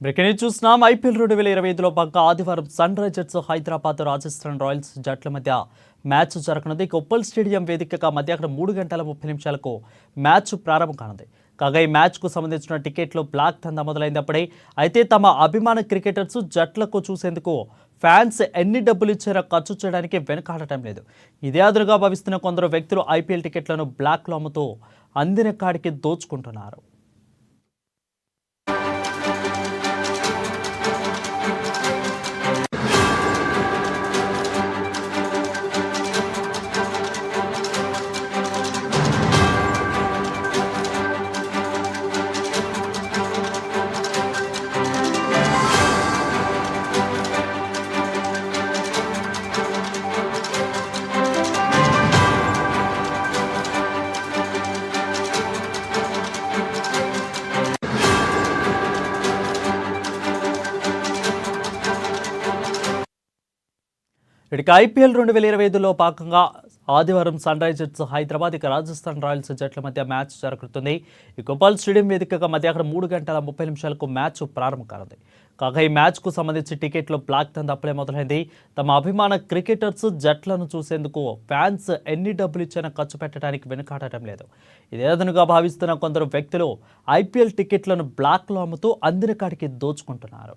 Breaking చూస్తున్నాం. IPL 2025లో భాగంగా ఆదివారం Sunrisers Hyderabad Rajasthan Royals జట్ల మధ్య మ్యాచ్ జరగనుంది. ఉప్పల్ స్టేడియం వేదికగా మధ్యాహ్నం 3 గంటల 30 నిమిషాలకు మ్యాచ్ ప్రారంభం కానుంది. కాగా ఈ మ్యాచ్కు సంబంధించిన టికెట్లు బ్లాక్ దందా మొదలైనప్పుడే అయితే తమ అభిమాన క్రికెటర్స్ జట్లకు చూసేందుకు ఫ్యాన్స్ ఎన్ని డబ్బులు ఇచ్చారో ఖర్చు చేయడానికి వెనకాడటం లేదు. ఇదే అదునుగా భావిస్తున్న కొందరు వ్యక్తులు ఐపీఎల్ టికెట్లను బ్లాక్లో అమ్ముతూ అందిన కాడికి దోచుకుంటున్నారు. ఇక ఐపీఎల్ 2025లో భాగంగా ఆదివారం Sunrisers Hyderabad Rajasthan Royals జట్ల మధ్య మ్యాచ్ జరుగుతుంది. ఈ ఉప్పల్ స్టేడియం వేదికగా మధ్యాహ్నం 3 గంటల 30 నిమిషాలకు మ్యాచ్ ప్రారంభం కానుంది. కాగా ఈ మ్యాచ్కు సంబంధించి టికెట్లు బ్లాక్ దందా అప్పుడే మొదలైంది. తమ అభిమాన క్రికెటర్స్ జట్లను చూసేందుకు ఫ్యాన్స్ ఎన్ని డబ్బులు ఇచ్చినా ఖర్చు పెట్టడానికి వెనుకాడటం లేదు. ఇదే అదనుగా భావిస్తున్న కొందరు వ్యక్తులు ఐపీఎల్ టికెట్లను బ్లాక్లో అమ్ముతూ అందిన కాడికి దోచుకుంటున్నారు.